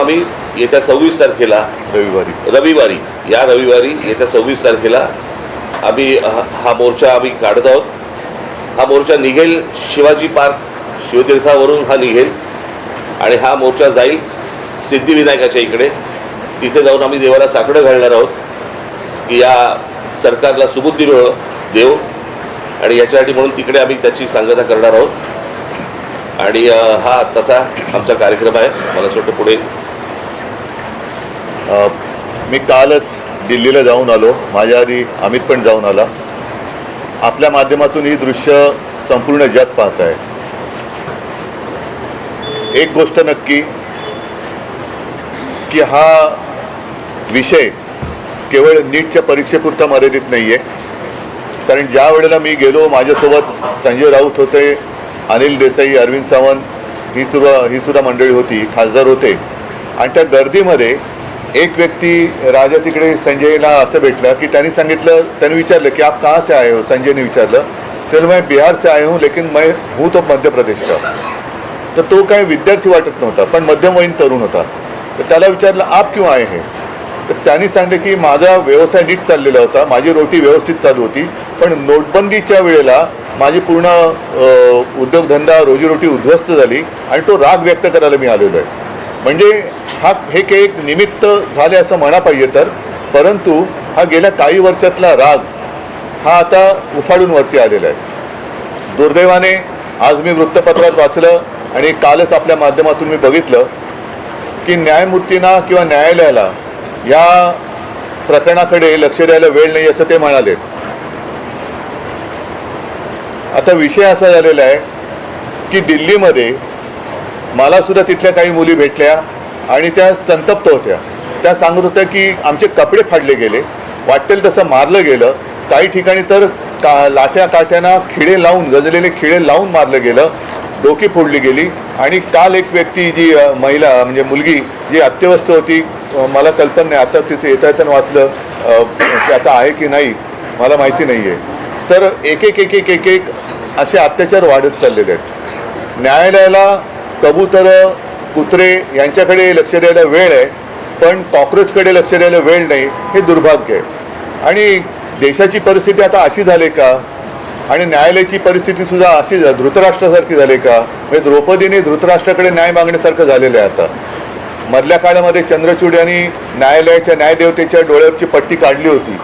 आम्ही येत्या 26 तारखेला रविवारी येत्या 26 तारखेला आम्ही हा मोर्चा आम्ही काढत आहोत. हा मोर्चा निघेल शिवाजी पार्क शिवतीर्थावरून हा निघेल आणि हा मोर्चा जाईल सिद्धिविनायकाच्या इकडे. तिथे जाऊन आम्ही देवाला साकडं घालणार आहोत की या सरकारला सुबुद्धी देव, आणि याच्यासाठी म्हणून तिकडे आम्ही त्याची सांगता करणार आहोत. आणि हा आत्ताचा आमचा कार्यक्रम आहे. मला छोटं पुढे मी कालच दिल्लीला जाऊन आलो. माझ्या आधी अमित पण जाऊन आला. आपल्या माध्यमातून ही दृश्य संपूर्ण जग पाहत आहे. एक गोष्ट नक्की की हा विषय केवळ नीटच्या परीक्षेपुरता मर्यादित नाही आहे. कारण ज्या वेळेला मी गेलो, माझ्यासोबत संजय राऊत होते, अनिल देसाई, अरविंद सावंत ही सुद्धा मंडळी होती, खासदार होते. आणि त्या गर्दीमध्ये एक व्यक्ती राजा तिकडे संजयला असं भेटला की त्यांनी विचारलं की आप कहाँ से आए हो. संजयने विचारलं तर मैं बिहार से आए हूँ लेकिन मैं हूँ तो मध्य प्रदेश का. तर तो काही विद्यार्थी वाटत नव्हता पण मध्यमवयीन तरुण होता. तर त्याला विचारलं आप क्यों आए हैं. तर त्यांनी सांगितलं की माझा व्यवसाय नीट चाललेला होता, माझी रोटी व्यवस्थित चालू होती, पण नोटबंदीच्या वेळेला माझी पूर्ण उद्योगधंदा रोजीरोटी उद्ध्वस्त झाली आणि तो राग व्यक्त करायला मी आलेलो आहे. म्हणजे हे काही एक निमित्त झाले असं म्हणा पाहिजे तर, परंतु हा गेल्या काही वर्षातला राग हा आता उफाळून वरती आलेला आहे. दुर्दैवाने आज मी वृत्तपत्रात वाचलं आणि कालच आपल्या माध्यमातून मी बघितलं की न्यायमूर्तींना किंवा न्यायालयाला या प्रकरणाकडे लक्ष द्यायला वेळ नाही असं ते म्हणाले. आता विषय असा झालेला आहे की दिल्लीमध्ये मला सुद्धा तिथल्या काही मुली भेटल्या आणि त्या संतप्त होत्या. त्या सांगत होत्या की आमचे कपडे फाडले गेले, वाटेल तसं मारलं गेलं, काही ठिकाणी तर लाठ्या काठ्यांना खिळे लावून, गजलेले खिळे लावून मारलं गेलं, डोकी फोडली गेली. आणि काल एक व्यक्ती जी महिला म्हणजे मुलगी जी अत्यवस्थ होती, मला कल्पना नाही, आता तिचं येता वाचलं की आता आहे की नाही मला माहिती नाही आहे. तर एक असे अत्याचार वाढत चाललेले आहेत. न्यायालयाला कबूतर, कुत्रे यांच्याकडे लक्ष द्यायला वेळ आहे, पण कॉक्रोचकडे लक्ष द्यायला वेळ नाही. हे दुर्भाग्य आहे. आणि देशाची परिस्थिती आता अशी झाली का, आणि न्यायालयाची परिस्थितीसुद्धा अशी धृतराष्ट्रासारखी झाली का. म्हणजे द्रौपदीने धृतराष्ट्राकडे न्याय मागण्यासारखं झालेलं आहे. आता मधल्या काळामध्ये चंद्रचूड यांनी न्यायालयाच्या न्यायदेवतेच्या डोळ्यावरची पट्टी काढली होती.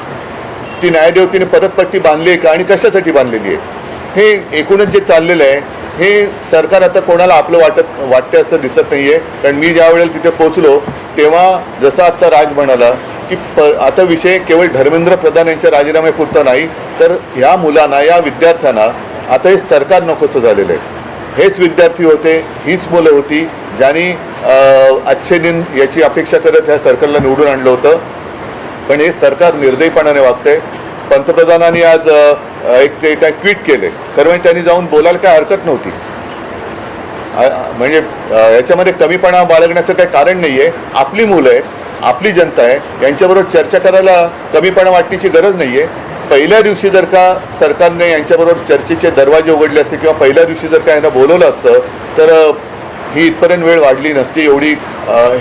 ती न्यायदेवतेने परत पट्टी बांधली आहे का आणि कशासाठी बांधलेली आहे. हे एकूणच जे चाललेलं आहे हे सरकार आता कोणाला आपलं वाटतं असं दिसत नाही आहे. कारण मी ज्या वेळेला तिथे पोचलो तेव्हा जसं आत्ता राज म्हणाला की आता विषय केवळ धर्मेंद्र प्रधान यांच्या राजीनाम्यापुरता नाही, तर ह्या मुलांना, या विद्यार्थ्यांना आता हे सरकार नकोसं झालेलं आहे. हेच विद्यार्थी होते, हीच मुलं होती ज्यांनी अच्छे दिन याची अपेक्षा करत ह्या सरकारला निवडून आणलं होतं. पण हे सरकार निर्दयीपणाने वागतंय. पंतप्रधानांनी आज ते काय ट्विट केले, कारण त्यांनी जाऊन बोलायला काय हरकत नव्हती. म्हणजे याच्यामध्ये कमीपणा बाळगण्याचं काही कारण नाही आहे. आपली मुलं आहेत, आपली जनता आहे, यांच्याबरोबर चर्चा करायला कमीपणा वाटण्याची गरज नाही आहे. पहिल्या दिवशी जर का सरकारने यांच्याबरोबर चर्चेचे दरवाजे उघडले असते किंवा पहिल्या दिवशी जर का यांना बोलवलं असतं तर ही इथपर्यंत वेळ वाढली नसती, एवढी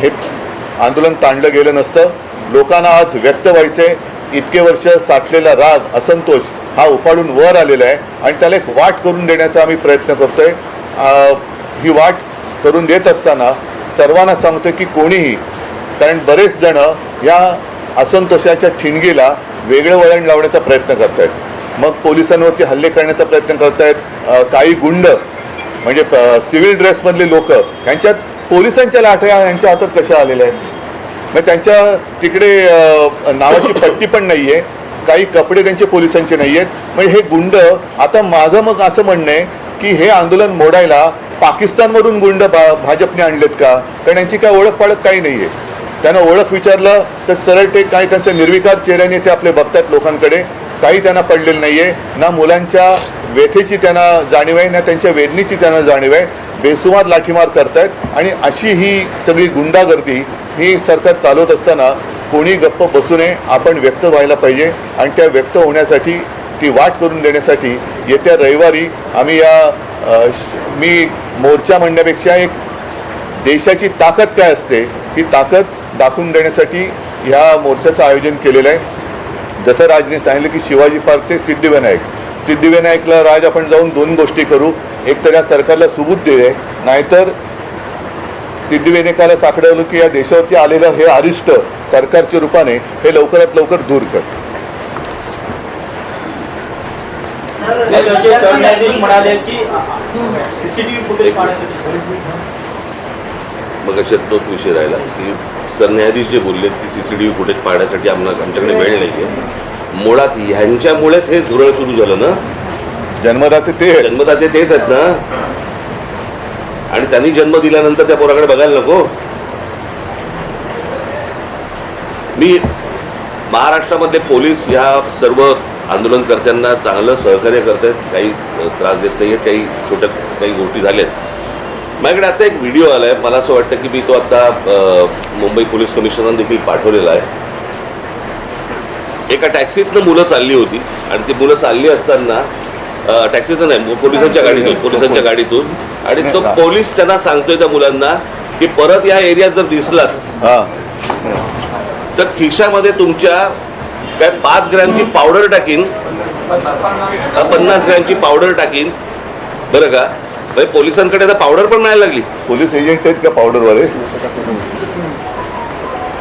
हे आंदोलन ताणलं गेलं नसतं. लोकांना आज व्यक्त व्हायचे, इतके वर्ष साठलेला राग, असंतोष हा उफाळून वर आलेला आहे आणि त्याला एक वाट करून देण्याचा आम्ही प्रयत्न करतोय. ही वाट करून देत असताना सर्वांना सांगतोय की कोणीही, कारण बरेच जण या असंतोषाच्या ठिणगीला वेगळं वळण लावण्याचा प्रयत्न करत आहेत. मग पोलिसांवरती हल्ले करण्याचा प्रयत्न करत आहेत. काही गुंड म्हणजे सिव्हिल ड्रेसमधले लोक, यांच्यात पोलिसांच्या लाठ्या यांच्या हातात कशा आलेल्या आहेत. मग त्यांच्या तिकडे नावाची पट्टी पण नाही आहे, काही कपडे त्यांचे पोलिसांचे नाही आहेत. म्हणजे हे गुंड, आता माझं मग असं म्हणणं आहे की हे आंदोलन मोडायला पाकिस्तानमधून गुंड भाजपने आणलेत का. कारण यांची काय ओळख पाळख काही नाही आहे. त्यांना ओळख विचारलं तर सरळ ते काही त्यांच्या निर्विकार चेहऱ्याने ते आपले बघतात लोकांकडे. काही त्यांना पडलेलं नाही आहे. ना मुलांच्या व्यथेची त्यांना जाणीव आहे, ना त्यांच्या वेदनेची त्यांना जाणीव आहे. बेसुमार लाठीमार करतायत आणि अशी ही सगळी गुंडागर्दी ही सरकार चालवत असताना कोणी गप्प बसू नये. आपण व्यक्त व्हायला पाहिजे आणि त्या व्यक्त होण्यासाठी, ती वाट करून देण्यासाठी येत्या रविवारी आम्ही मी मोर्चा म्हणण्यापेक्षा एक देशाची ताकद काय असते ही ताकद दाखवून देण्यासाठी ह्या मोर्चाचं आयोजन केलेलं आहे. जसं राजने सांगितलं की शिवाजी पार्क ते सिद्धिविनायकला राज आपण जाऊन दोन गोष्टी करू. एक तर या सरकारला सुबूत दे, नाहीतर सिद्धिविनायकाला साकडवलं की या देशावरती आलेलं हे अरिष्ट सरकारच्या रूपाने हे लवकरात लवकर दूर कर. सरन्यायाधीश म्हणाले की सीसीटीव्ही फुटेज पाहण्यासाठी मग अशात तोच विषय राहिला की सरन्यायाधीश जे बोलले की सीसीटीव्ही फुटेज पाहण्यासाठी आमच्याकडे वेळ नाही आहे. मुळात ह्यांच्यामुळेच हे धुरळ सुरू झालं ना. जन्मदाते ते जन्मदाते तेच आहेत ना, आणि त्यांनी जन्म दिल्यानंतर त्या पोराकडे बघायला नको. मी महाराष्ट्रामधले पोलीस ह्या सर्व आंदोलनकर्त्यांना चांगलं सहकार्य करत आहेत, काही त्रास देत नाही आहेत, काही गोष्टी झाल्यात. माझ्याकडे आता एक व्हिडिओ आला आहे, मला असं वाटतं की मी तो आता मुंबई पोलीस कमिशनरने देखील पाठवलेला आहे. एका टॅक्सीतनं मुलं चालली होती आणि ती मुलं चालली असताना टॅक्सीतून नाही, पोलिसांच्या गाडीतून आणि तो पोलीस त्यांना सांगतोय त्या मुलांना की परत या एरियात जर दिसलात तर खिशामध्ये तुमच्या काय 5 ग्रॅमची पावडर टाकीन, 50 ग्रॅमची पावडर टाकीन, बरं का. म्हणजे पोलिसांकडे आता पावडर पण नाही लागली. पोलीस एजंट आहेत का पावडरवाले?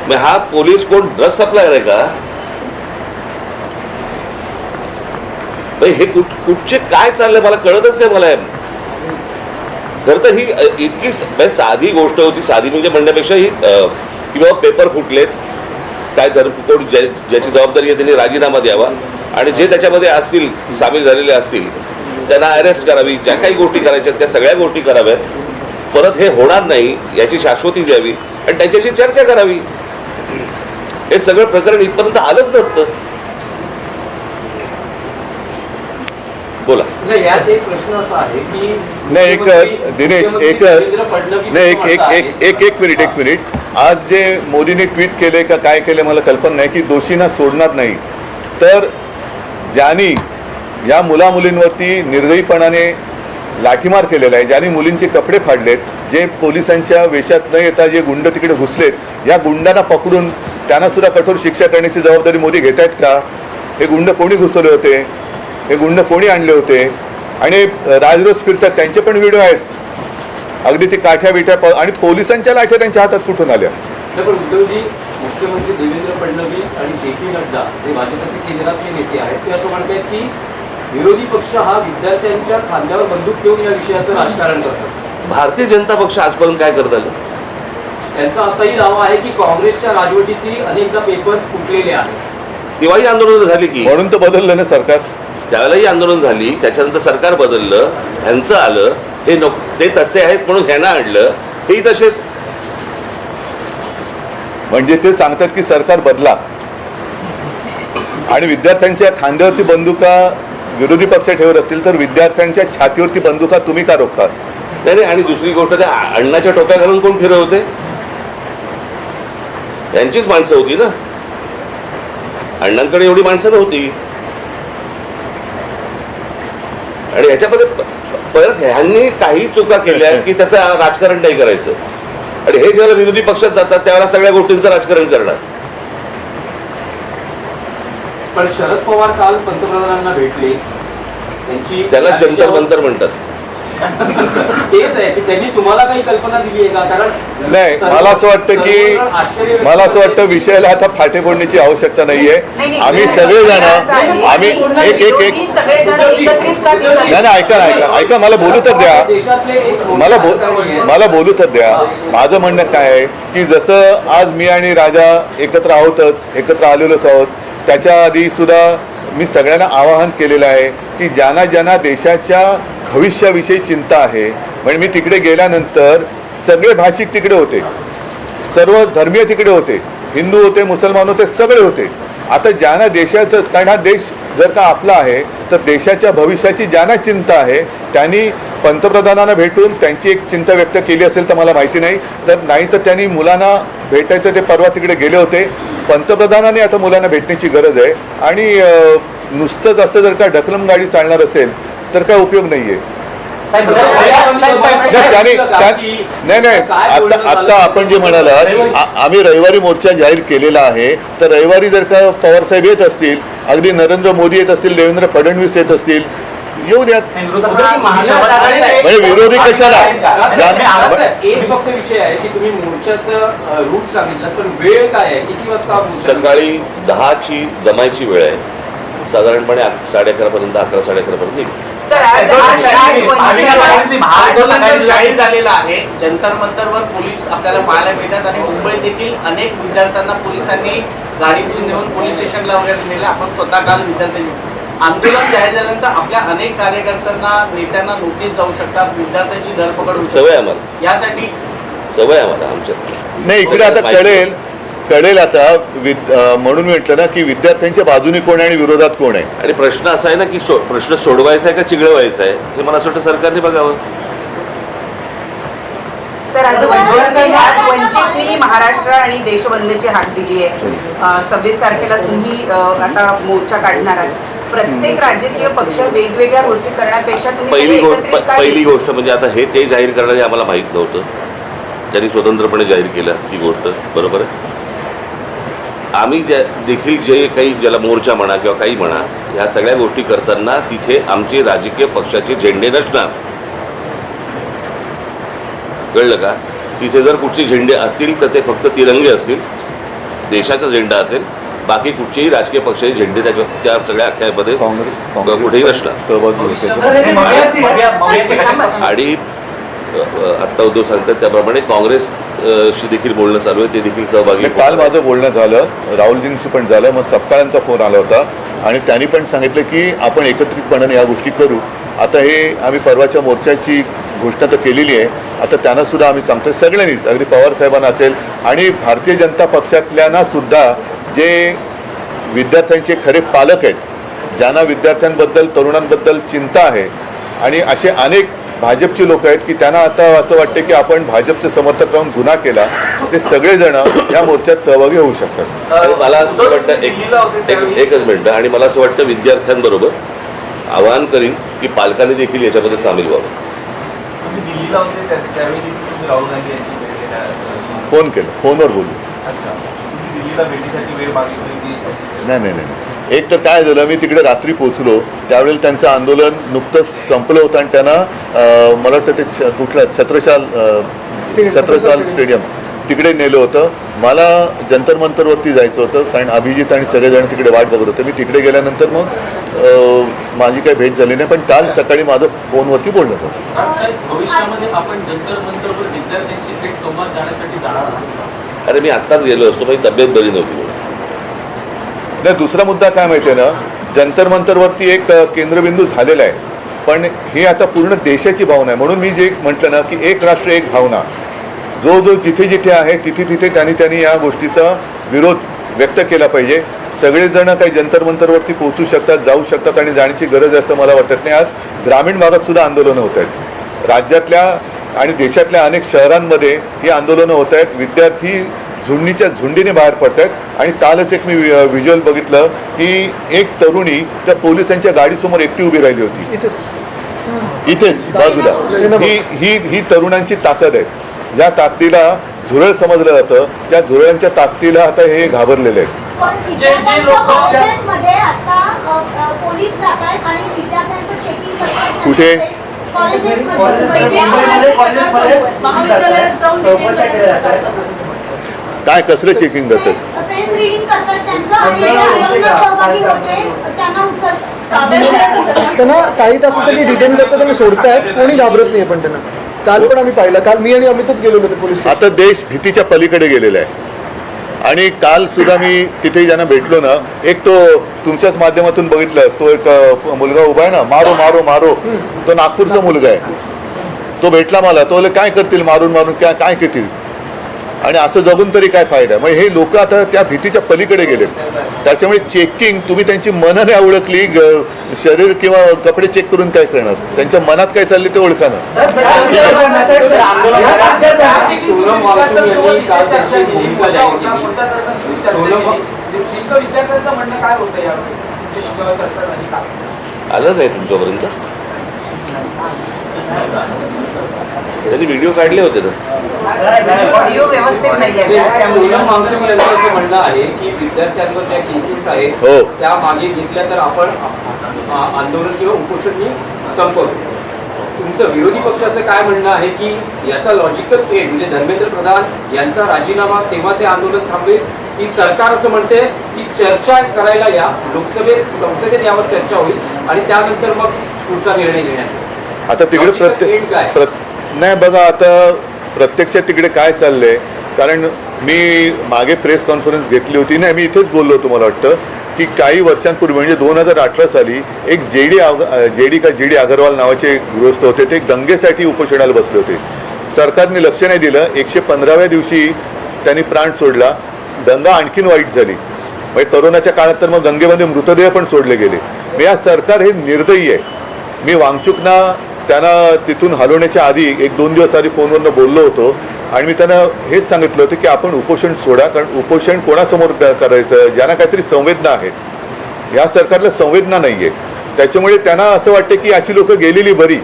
मग हा पोलीस कोण ड्रग सप्लायर आहे का? हे कुठचे काय चाललंय मला कळतच नाही. मला खरं तर ही इतकी साधी गोष्ट होती. साधी म्हणजे म्हणण्यापेक्षा ही किंवा पेपर फुटलेत, काय कोण ज्याची जबाबदारी आहे त्यांनी राजीनामा द्यावा आणि जे त्याच्यामध्ये असतील सामील झालेले असतील त्यांना अरेस्ट करावी. ज्या काही गोष्टी करायच्या त्या सगळ्या गोष्टी कराव्यात. परत हे होणार नाही याची शाश्वती द्यावी आणि त्यांच्याशी चर्चा करावी. हे सगळं प्रकरण इथपर्यंत आलंच नसतं. बोला. यात एक प्रश्न असा आहे की नाही, एक दिनेश एक मिनिट. आज जे मोदींनी ट्विट केले का काय केले मला कल्पना नाही की दोषींना सोडणार नाही. तर ज्यांनी या मुलामुलींवरती निर्दयीपणाने लाठीमार केलेला आहे, ज्यांनी मुलींचे कपडे फाडलेत, जे पोलिसांच्या वेशात न येता जे गुंड तिकडे घुसलेत, या गुंडांना पकडून त्यांना सुद्धा कठोर शिक्षा करण्याची जबाबदारी मोदी घेत आहेत का? हे गुंड कोणी घुसवले होते? हे गुंड कोणी आणले होते? आणि राजरोज फिरतात त्यांचे पण व्हिडिओ आहेत. अगदी ते काठ्या बिठ्या आणि पोलिसांच्या लाठ्या त्यांच्या हातात कुठून आल्या? पण उद्धवजी, मुख्यमंत्री देवेंद्र फडणवीस आणि जे.पी. नड्डा जे भाजपचे केंद्रातले नेते आहेत ते असं म्हणतात की विरोधी पक्ष हा विद्यार्थ्यांच्या खांद्यावर बंदूक ठेवून या विषयाचं राजकारण करतात. भारतीय जनता पक्ष आजपर्यंत काय करत आलं? त्यांचा असाही दावा आहे की काँग्रेसच्या राजवटीतील अनेकदा पेपर फुटलेले आहेत. तेव्हाही आंदोलन झाली की, म्हणून तर बदललं ना सरकार. त्यावेळेलाही आंदोलन झाली, त्याच्यानंतर सरकार बदललं, ह्यांचं आलं. हे ते तसे आहेत म्हणून ह्यांना आणलं, तेही तसेच. म्हणजे ते सांगतात की सरकार बदला आणि विद्यार्थ्यांच्या खांद्यावरती बंदुका विरोधी पक्ष ठेवत असतील तर विद्यार्थ्यांच्या छातीवरती बंदुका तुम्ही का रोखतात? नाही. आणि दुसरी गोष्ट, त्या अण्णाच्या टोप्या घालून कोण फिरवते? यांचीच माणसं होती ना. अण्णांकडे एवढी माणसं नव्हती. आणि याच्यामध्ये परत ह्यांनी काही चुका केल्या की त्याचं राजकारण नाही करायचं. आणि हे जेव्हा विरोधी पक्षात जातात त्यावेळेला सगळ्या गोष्टींचं राजकारण करणार. पण शरद पवार काल पंतप्रधानांना भेटले, त्यांची त्याला जंतर मंतर म्हणतात. तेच आहे की त्यांनी तुम्हाला काही कल्पना दिली आहे का? कारण नाही, मला असं वाटतं विषयाला आता फाटे फोडण्याची आवश्यकता नाहीये. आम्ही सगळेजण आम्ही ऐका मला बोलू तर द्या. मला बोलू तर द्या. माझं म्हणणं काय आहे की जसं आज मी आणि राजा एकत्र आलेलोच आहोत, त्याच्या आधी सुद्धा मी सगळ्यांना आवाहन केलेलं आहे की ज्यांना देशाच्या भविष्याविषयी चिंता आहे. म्हणजे मी तिकडे गेल्यानंतर सगळे भाषिक तिकडे होते, सर्व धर्मीय तिकडे होते, हिंदू होते, मुसलमान होते, सगळे होते. आता ज्यांना देशाचं, कारण हा देश जर का आपला आहे तर देशाच्या भविष्याची ज्यांना चिंता आहे त्यांनी पंतप्रधानांना भेटून त्यांची एक चिंता व्यक्त केली असेल तर मला माहिती नाही. तर त्यांनी मुलांना भेटायचं, ते परवा तिकडे गेले होते. पंतप्रधानांनी आता मुलांना भेटण्याची गरज आहे. आणि नुसतंच असं जर का ढकलम गाडी चालणार असेल तर काय उपयोग नाही आहे. नाही आता आपण जे म्हणालात आम्ही रविवारी मोर्चा जाहीर केलेला आहे, तर रविवारी जर का पवार साहेब येत असतील, अगदी नरेंद्र मोदी येत असतील, देवेंद्र फडणवीस येत असतील, येऊ द्यात. म्हणजे विरोधी कशाला? एक फक्त विषय आहे की तुम्ही मोर्चाचं रूट सांगितलं, पण वेळ काय आहे, किती वाजता सकाळी 10ची जमायची वेळ आहे, साधारणपणे 11:30 पर्यंत 11-11:30 पर्यंत निघू. जाहीर झालेला आहे. जंतर मंतरवर पोलीस आपल्याला पाहायला मिळतात आणि मुंबईत देखील अनेक विद्यार्थ्यांना पोलिसांनी गाडीतून नेऊन पोलीस स्टेशनला वगैरे नेले. आपण स्वतः काल विद्यार्थ्यांनी आंदोलन जाहीर झाल्यानंतर आपल्या अनेक कार्यकर्त्यांना नेत्यांना नोटीस जाऊ शकतात, विद्यार्थ्यांची धरपकड होऊ सवय शकते. आम्हाला यासाठी सवय आम्हाला आमच्यात नाही, इकडे आता कळेल आता म्हणून म्हटलं ना की विद्यार्थ्यांच्या बाजूने कोण आहे आणि विरोधात कोण आहे. आणि प्रश्न असा आहे ना की प्रश्न सोडवायचा आहे का चिघळवायचा आहे, हे मला असं वाटतं सरकारने बघावं. सर, आज वंचितनी महाराष्ट्र आणि देशबंदची हाक दिली आहे. 26 तारखेला तुम्ही आता मोर्चा काढणार आहात. प्रत्येक राजकीय पक्ष वेगवेगळ्या गोष्टी करण्यापेक्षा पहिली गोष्ट म्हणजे आता हे ते जाहीर करणारे आम्हाला माहीत नव्हतं, त्यांनी स्वतंत्रपणे जाहीर केलं ही गोष्ट, बरोबर आहे. आम्ही देखील जे काही ज्याला मोर्चा म्हणा किंवा काही म्हणा, ह्या सगळ्या गोष्टी करताना तिथे आमचे राजकीय पक्षाचे झेंडे नसणार, कळलं का? तिथे जर कुठचे झेंडे असतील तर ते फक्त तिरंगे असतील, देशाचा झेंडा असेल, बाकी कुठचेही राजकीय पक्षाचे झेंडे त्या सगळ्या अख्यामध्ये कुठेही नसणार. आणि आत्ता उद्धव सांगतात त्याप्रमाणे काँग्रेसशी देखील बोलणं चालू आहे, ते देखील सहभागी. काल माझं बोलणं झालं, राहुलजींशी पण झालं, मग सपकाळांचा फोन आला होता आणि त्यांनी पण सांगितलं की आपण एकत्रितपणे या गोष्टी करू. आता हे आम्ही परवाच्या मोर्चाची घोषणा तर केलेली आहे, आता त्यांना सुद्धा आम्ही सांगतोय सगळ्यांनीच, अगदी पवार साहेबांना असेल आणि भारतीय जनता पक्षातल्यांना सुद्धा जे विद्यार्थ्यांचे खरे पालक आहेत, ज्यांना विद्यार्थ्यांबद्दल तरुणांबद्दल चिंता आहे, आणि असे अनेक भाजपचे लोक आहेत की त्यांना आता असं वाटतं की आपण भाजपचे समर्थक राहून गुन्हा केला, ते सगळेजण या मोर्चात सहभागी होऊ शकतात. आणि मला असं वाटतं एकच मिनिटं, आणि मला असं वाटतं विद्यार्थ्यांबरोबर आवाहन करीन की पालकांनी देखील याच्यामध्ये सामील व्हावं. दिल्लीला होते त्यावेळी तुम्ही राहुल गांधी यांची भेट घेण्यात फोन केलं, फोनवर बोलू. अच्छा, तुम्ही दिल्लीला भेटीसाठी वेळ मागितली की नाही, एक तर काय झालं, मी तिकडे रात्री पोचलो त्यावेळेला त्यांचं आंदोलन नुकतंच संपलं होतं आणि त्यांना मला वाटतं ते कुठलं छत्रसाल स्टेडियम तिकडे नेलं होतं. मला जंतर मंतरवरती जायचं होतं कारण अभिजित आणि सगळेजण तिकडे वाट बघत होते. मी तिकडे गेल्यानंतर मग माझी काही भेट झाली नाही, पण काल सकाळी माझं फोनवरती बोलणं होतं. भविष्यामध्ये आपण जंतर मंतरवर विद्यार्थ्यांशी थेट संवाद जाण्यासाठी जाणार आहात? अरे मी आत्ताच गेलो असतो, माझी तब्येत बरी नव्हती म्हणून. नाही, दुसरा मुद्दा काय माहिती आहे ना, जंतर मंतरवरती एक केंद्रबिंदू झालेला आहे, पण ही आता पूर्ण देशाची भावना आहे. म्हणून मी जे म्हटलं ना की एक राष्ट्र एक भावना, जो जिथे जिथे आहे तिथे त्यांनी या गोष्टीचा विरोध व्यक्त केला पाहिजे. सगळेजण काही जंतर मंतरवरती पोहोचू शकतात, जाऊ शकतात आणि जाण्याची गरज असं मला वाटत नाही. आज ग्रामीण भागात सुद्धा आंदोलनं होत आहेत, राज्यातल्या आणि देशातल्या अनेक शहरांमध्ये ही आंदोलनं होत आहेत. विद्यार्थी झुंडीच्या झुंडीने बाहेर पडत आहेत. आणि कालच एक मी व्हिज्युअल बघितलं की एक तरुणी त्या पोलिसांच्या गाडीसमोर एकटी उभी राहिली होती, इथेच बाजूला. ही तरुणांची ताकद आहे. ज्या ताकदीला झुरळ समजलं जातं, त्या झुरळांच्या ताकदीला आता हे घाबरलेले आहेत. कुठे काय कसलं चेकिंग करतात? त्यांना काही तासासाठी डिटेन करतात आणि सोडतायत, कोणी घाबरत नाही. पण त्यांना काल पण आम्ही पाहिलं, काल मी आणि अमितच गेलो होते पोलीस. आता देश भीतीच्या पलीकडे गेलेला आहे. आणि काल सुद्धा मी तिथे ज्यांना भेटलो ना, एक तो तुमच्याच माध्यमातून बघितलं, तो एक मुलगा उभा आहे ना, मारो मारो मारो, तो नागपूरचा मुलगा आहे. तो भेटला मला, तो काय करतील मारून मारून, काय करतील, आणि असं जगून तरी काय फायदा. म्हणजे हे लोक आता त्या भीतीच्या पलीकडे गेले. त्याच्यामुळे चेकिंग, तुम्ही त्यांची मनं नाही ओळखली, शरीर किंवा कपडे चेक करून काय करणार, त्यांच्या मनात काय चालले ते ओळखानं. आलं नाही तुमच्यापर्यंत? त्यांनी व्हिडिओ काढले होते ना. ऑडिओ व्यवस्थित नाही आहे त्यामुळे सोनम वांगचुक यांचं असं म्हणणं आहे की विद्यार्थ्यांवर ज्या केसेस आहेत हो. त्या मागे घेतल्या तर आपण आंदोलन किंवा उपोषण संपवतो. तुमचं विरोधी पक्षाचं काय म्हणणं आहे की याचा लॉजिकल एंड म्हणजे धर्मेंद्र प्रधान यांचा राजीनामा तेव्हाचे आंदोलन थांबेल, की सरकार असं म्हणते की चर्चा करायला या, लोकसभेत संसदेत यावर चर्चा होईल आणि त्यानंतर मग पुढचा निर्णय घेण्यात येईल. आता तिकडे Logical end काय? नाही बघा, आता प्रत्यक्षात तिकडे काय चाललंय, कारण मी मागे प्रेस कॉन्फरन्स घेतली होती. नाही, मी इथेच बोललो होतो, मला वाटतं की काही वर्षांपूर्वी म्हणजे 2018 साली एक जी डी अगरवाल नावाचे गृहस्थ होते, ते दंगेसाठी उपोषणाला बसले होते. सरकारने लक्ष नाही दिलं. 115व्या दिवशी त्यांनी प्राण सोडला. दंगा आणखीन वाईट झाली. म्हणजे करोनाच्या काळात तर मग दंगेमध्ये मृतदेह पण सोडले गेले. मग या सरकार हे निर्दयी आहे. मी वांगचुकना त्यांना तिथून हलवण्याच्या आधी 1-2 दिवस आधी फोनवरनं बोललो होतो आणि मी त्यांना हेच सांगितलं होतं की आपण उपोषण सोडा, कारण उपोषण कोणासमोर करायचं, ज्यांना काहीतरी संवेदना आहेत. या सरकारला संवेदना नाही आहे. त्याच्यामुळे त्यांना असं वाटतं की अशी लोक गेलेली बरी,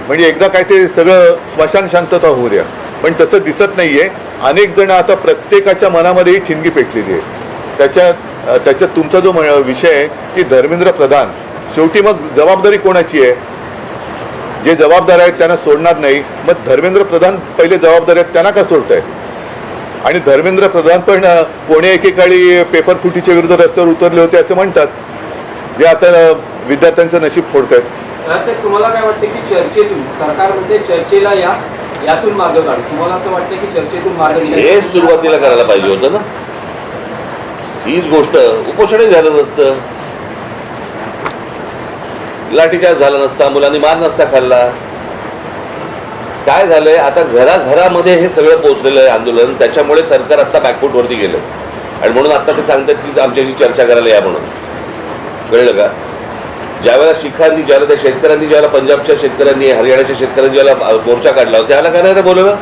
म्हणजे एकदा काय ते सगळं स्मशान शांतता होऊ द्या. पण तसं दिसत नाही आहे. अनेक जण आता प्रत्येकाच्या मनामध्येही ठिणगी पेटलेली आहे. त्याच्यात तुमचा जो विषय आहे की धर्मेंद्र प्रधान, शेवटी मग जबाबदारी कोणाची आहे? जे जबाबदार आहेत त्यांना सोडणार नाही. मग धर्मेंद्र प्रधान पहिले जबाबदार आहेत, त्यांना का सोडताय? आणि धर्मेंद्र प्रधान पण कोणी एकेकाळी पेपर फुटीच्या विरुद्ध रस्त्यावर उतरले होते असं म्हणतात, जे आता विद्यार्थ्यांचं नशीब फोडतायत. राजसाहेब, तुम्हाला काय वाटतं की चर्चेतून, सरकारमध्ये चर्चेला या, यातून मार्ग काढू, तुम्हाला असं वाटतं की चर्चेतून मार्ग हे सुरुवातीला करायला पाहिजे होतं ना. हीच गोष्ट उपोषणही झालं नसतं, लाठीचार्ज झाला नसता, मुलांनी मार नसता खाल्ला. काय झालंय, आता घराघरामध्ये हे सगळं पोहोचलेलं आहे आंदोलन. त्याच्यामुळे सरकार आता बॅकफूटवरती गेलं आणि म्हणून आता ते सांगतात की आमच्याशी चर्चा करायला या म्हणून. कळलं का? ज्यावेळेला शिखांनी, ज्यावेळेला त्या शेतकऱ्यांनी, ज्यावेळेला पंजाबच्या शेतकऱ्यांनी, हरियाणाच्या शेतकऱ्यांनी ज्यावेळेला मोर्चा काढला होता, त्याला काय नाही बोलवलं?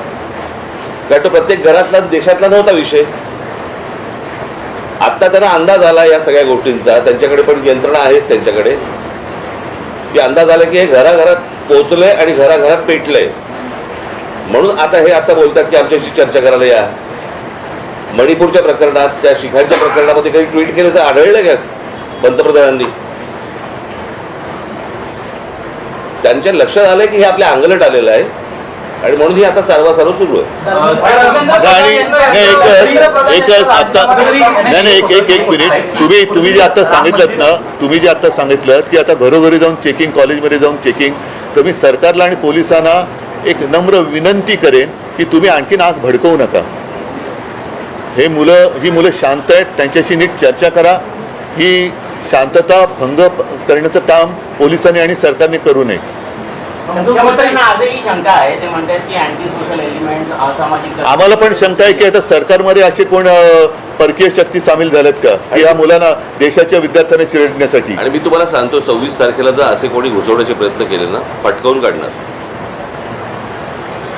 कारण तो प्रत्येक घरातला, देशातला नव्हता विषय. आत्ता त्यांना अंदाज आला या सगळ्या गोष्टींचा. त्यांच्याकडे पण यंत्रणा आहेच त्यांच्याकडे, की अंदाज आला की हे घराघरात पोहोचलंय आणि घराघरात पेटलंय. म्हणून आता बोलतात की आमच्याशी चर्चा करायला या. मणिपूरच्या प्रकरणात, त्या शिखांच्या प्रकरणामध्ये काही ट्विट केलं तर आढळलं का पंतप्रधानांनी? त्यांच्या लक्षात आलंय की हे आपल्या अंगलट आलेलं आहे आणि म्हणून ही आता सारवासारव सुरू आहे. आणि एक मिनिट, तुम्ही जे आता सांगितलं ना, तुम्ही जे आता सांगितलं की आता घरोघरी जाऊन चेकिंग, कॉलेजमध्ये जाऊन चेकिंग, तर मी सरकारला आणि पोलिसांना एक नम्र विनंती करेन की तुम्ही आणखीन आग भडकवू नका. ही मुलं शांत आहेत, त्यांच्याशी नीट चर्चा करा. ही शांतता भंग करण्याचं काम पोलिसांनी आणि सरकारने करू नये. मुख्यमंत्र्यांना आजही शंका आहे, ते म्हणतात की अँटी सोशल एलिमेंट, असामाजिक. आम्हाला पण शंका आहे की आता सरकारमध्ये असे कोण परकीय शक्ती सामील झाल्यात का की या मुलांना, देशाच्या विद्यार्थ्यांना चिरडण्यासाठी? आणि मी तुम्हाला सांगतो, 26 तारखेला जर असे कोणी घुसवण्याचे प्रयत्न केले ना, पटकावून काढणार.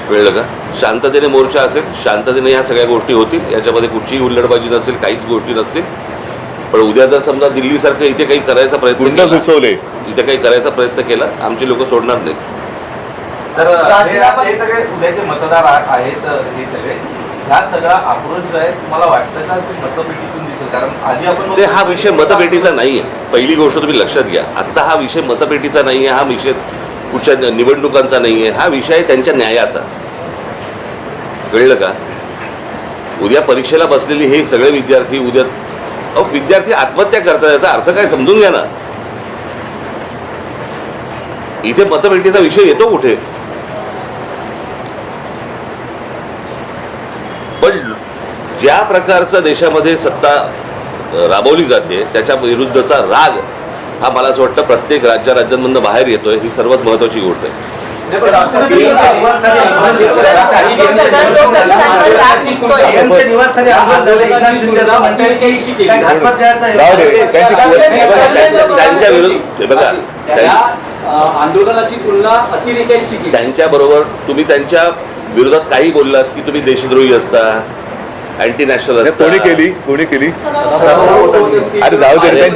कळलं का? शांततेने मोर्चा असेल, शांततेने ह्या सगळ्या गोष्टी होतील, याच्यामध्ये कुठचीही हुल्लडबाजी नसेल, काहीच गोष्टी नसतील. पण उद्या जर समजा दिल्लीसारखं इथे काही करायचा प्रयत्न गुंड केला, घुसवले, इथे काही करायचा प्रयत्न केला, आमची लोक सोडणार नाहीत. सर, हे सगळे उद्याचे मतदार आहेत, हे सगळे ह्या सगळा आक्रोश जो आहे, तुम्हाला वाटतं का ते मतपेटीतून दिसेल? कारण आधी आपण ते हा विषय मतपेटीचा नाही आहे. पहिली गोष्ट तुम्ही लक्षात घ्या, आत्ता हा विषय मतपेटीचा नाही आहे, हा विषय कुठच्या निवडणुकांचा नाही आहे, हा विषय आहे त्यांच्या न्यायाचा. कळलं का? उद्या परीक्षेला बसलेले हे सगळे विद्यार्थी उद्या, विद्यार्थी आत्महत्या करतात, याचा अर्थ काय समजून घ्या ना. इथे मतपेटीचा विषय येतो कुठे? पण ज्या प्रकारचं देशामध्ये सत्ता राबवली जाते त्याच्या विरुद्धचा राग हा मला असं वाटतं प्रत्येक राज्यांमधून बाहेर येतोय. ही सर्वात महत्वाची गोष्ट आहे. त्यांच्या विरुद्ध बघा, आंदोलनाची तुलना अतिरेक्यांशी केली. त्यांच्या बरोबर तुम्ही त्यांच्या विरोधात काही बोललात की तुम्ही देशद्रोही असता, अँटी नॅशनल असता. कोणी केली? सर्व होत असतील. अरे जाऊ दे, त्यांची